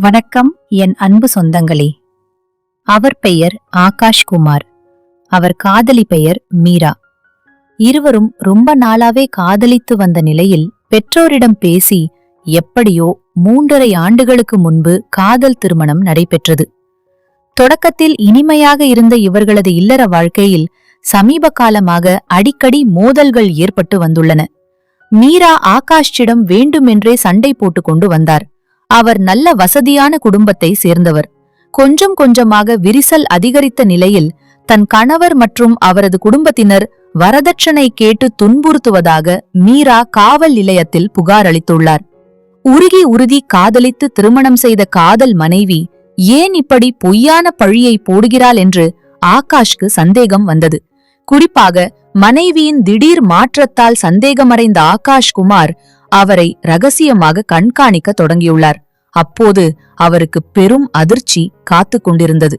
வணக்கம் என் அன்பு சொந்தங்களே. அவர் பெயர் ஆகாஷ் குமார். அவர் காதலி பெயர் மீரா. இருவரும் ரொம்ப நாளாவே காதலித்து வந்த நிலையில் பெற்றோரிடம் பேசி எப்படியோ 3.5 ஆண்டுகளுக்கு முன்பு காதல் திருமணம் நடைபெற்றது. தொடக்கத்தில் இனிமையாக இருந்த இவர்களது இல்லற வாழ்க்கையில் சமீப காலமாக அடிக்கடி மோதல்கள் ஏற்பட்டு வந்துள்ளன. மீரா ஆகாஷிடம் வேண்டுமென்றே சண்டை போட்டுக் கொண்டு வந்தார். அவர் நல்ல வசதியான குடும்பத்தை சேர்ந்தவர். கொஞ்சம் கொஞ்சமாக விரிசல் அதிகரித்த நிலையில் தன் கணவர் மற்றும் அவரது குடும்பத்தினர் வரதட்சணை கேட்டு துன்புறுத்துவதாக மீரா காவல் நிலையத்தில் புகார் அளித்துள்ளார். உருகி காதலித்து திருமணம் செய்த காதல் மனைவி ஏன் இப்படி பொய்யான பழியை போடுகிறாள் என்று ஆகாஷ்க்கு சந்தேகம் வந்தது. குறிப்பாக மனைவியின் திடீர் மாற்றத்தால் சந்தேகமடைந்த ஆகாஷ் குமார் அவரை ரகசியமாக கண்காணிக்க தொடங்கியுள்ளார். அப்போது அவருக்கு பெரும் அதிர்ச்சி காத்து கொண்டிருந்தது.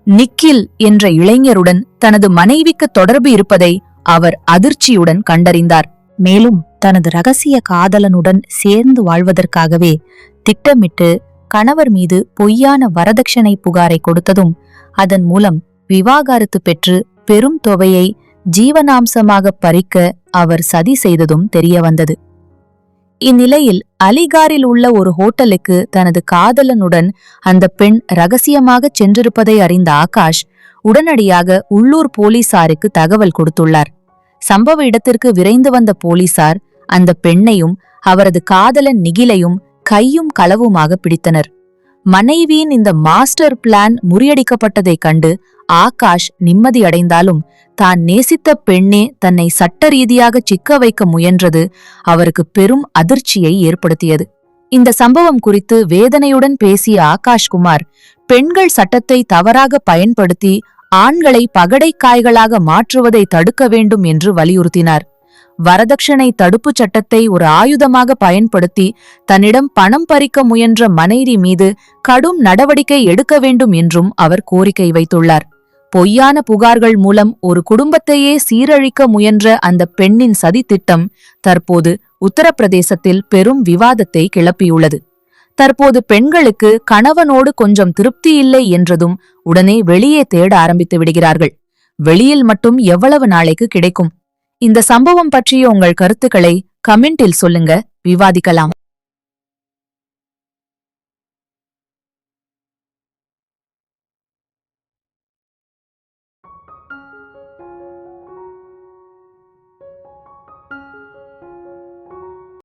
நிக்கில் என்ற இளைஞருடன் தனது மனைவிக்கு தொடர்பு இருப்பதை அவர் அதிர்ச்சியுடன் கண்டறிந்தார். மேலும் தனது ரகசிய காதலனுடன் சேர்ந்து வாழ்வதற்காகவே திட்டமிட்டு கணவர் மீது பொய்யான வரதட்சணை புகாரை கொடுத்ததும் அதன் மூலம் விவாகரத்து பெற்று பெரும் தொகையை ஜீவனாம்சமாக பறிக்க அவர் சதி செய்ததும் தெரியவந்தது. இந்நிலையில் அலிகாரில் உள்ள ஒரு ஹோட்டலுக்கு தனது காதலனுடன் அந்த பெண் ரகசியமாக சென்றிருப்பதை அறிந்த ஆகாஷ் உடனடியாக உள்ளூர் போலீசாருக்கு தகவல் கொடுத்துள்ளார். சம்பவ இடத்திற்கு விரைந்து வந்த போலீசார் அந்த பெண்ணையும் அவரது காதலன் நிகிலையும் கையும் களவுமாக பிடித்தனர். மனைவியின் இந்த மாஸ்டர் பிளான் முறியடிக்கப்பட்டதைக் கண்டு ஆகாஷ் நிம்மதியடைந்தாலும் தான் நேசித்த பெண்ணே தன்னை சட்ட ரீதியாக சிக்க வைக்க முயன்றது அவருக்கு பெரும் அதிர்ச்சியை ஏற்படுத்தியது. இந்த சம்பவம் குறித்து வேதனையுடன் பேசிய ஆகாஷ் குமார் பெண்கள் சட்டத்தை தவறாக பயன்படுத்தி ஆண்களை பகடைக்காய்களாக மாற்றுவதை தடுக்க வேண்டும் என்று வலியுறுத்தினார். வரதட்சணை தடுப்புச் சட்டத்தை ஒரு ஆயுதமாக பயன்படுத்தி தன்னிடம் பணம் பறிக்க முயன்ற மனைவி மீது கடும் நடவடிக்கை எடுக்க வேண்டும் என்றும் அவர் கோரிக்கை வைத்துள்ளார். பொய்யான புகார்கள் மூலம் ஒரு குடும்பத்தையே சீரழிக்க முயன்ற அந்த பெண்ணின் சதி திட்டம் தற்போது உத்தரப்பிரதேசத்தில் பெரும் விவாதத்தை கிளப்பியுள்ளது. தற்போது பெண்களுக்கு கணவனோடு கொஞ்சம் திருப்தி இல்லை என்றதும் உடனே வெளியே தேட ஆரம்பித்து விடுகிறார்கள். வெளியில் மட்டும் எவ்வளவு நாளைக்கு கிடைக்கும்? இந்த சம்பவம் பற்றிய உங்கள் கருத்துக்களை கமெண்டில் சொல்லுங்க, விவாதிக்கலாம்.